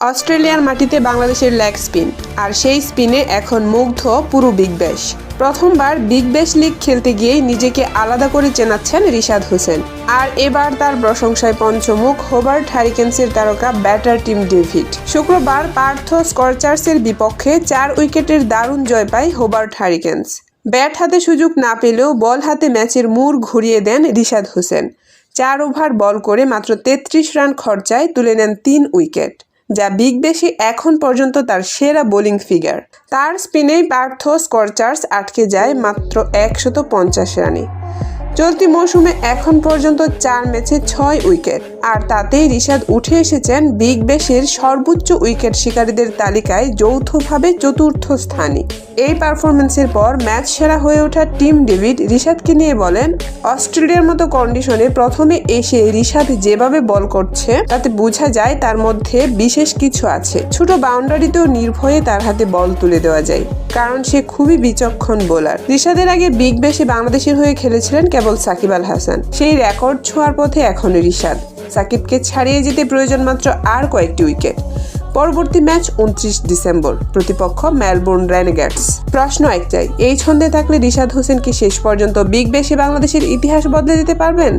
অস্ট্রেলিয়ার মাটিতে বাংলাদেশের লেগ স্পিন, আর সেই স্পিনে এখন মুগ্ধ পুরো বিগ ব্যাশ। প্রথমবার বিগ ব্যাশ লিগ খেলতে গিয়েই নিজেকে আলাদা করে চেনাচ্ছেন রিশাদ হোসেন। আর এবার তার প্রশংসায় পঞ্চমুখ হোবার্ট হারিকেন্সের তারকা ব্যাটার টিম ডেভিড। শুক্রবার পার্থ স্করচার্সের বিপক্ষে 4 উইকেটের দারুণ জয় পায় হোবার্ট হারিকেন্স। ব্যাট হাতে সুযোগ না পেলেও বল হাতে ম্যাচের মোড় ঘুরিয়ে দেন রিশাদ হোসেন। 4 ওভার বল করে মাত্র 33 রান খরচায় তুলে নেন 3 উইকেট, যা বিগ ব্যাশে এখন পর্যন্ত তার সেরা বোলিং ফিগার। তার স্পিনেই পার্থ স্করচার্স আটকে যায় মাত্র 150 রানে। চলতি মৌসুমে এখন পর্যন্ত 4 ম্যাচে 6 উইকেট, আর তাতেই রিশাদ উঠে এসেছেন বিগ ব্যাশের সর্বোচ্চ উইকেট শিকারীদের তালিকায় যৌথভাবে 4র্থ স্থানে। এই পারফরমেন্সের পর ম্যাচ সেরা হয়ে ওঠা টিম ডেভিড রিশাদকে নিয়ে বলেন, অস্ট্রেলিয়ার মতো কন্ডিশনে প্রথমে এসে রিশাদ যেভাবে বল করছে তাতে বোঝা যায় তার মধ্যে বিশেষ কিছু আছে। ছোট বাউন্ডারিতেও নির্ভয়ে তার হাতে বল তুলে দেওয়া যায়, কারণ সে খুবই বিচক্ষণ বোলার। রিশাদের আগে বিগ ব্যাশে বাংলাদেশের হয়ে খেলেছিলেন কেবল সাকিব আল হাসান। সেই রেকর্ড ছোঁয়ার পথে এখনো রিশাদ। সাকিবকে ছাড়িয়ে যেতে প্রয়োজন মাত্র আর কয়েকটি উইকেট। পরবর্তী ম্যাচ 29 ডিসেম্বর, প্রতিপক্ষ মেলবোর্ন রেনেগেডস। প্রশ্ন একটাই, এই ছন্দে থাকলে রিশাদ হোসেন কি শেষ পর্যন্ত বিগ ব্যাশে বাংলাদেশের ইতিহাস বদলে দিতে পারবেন?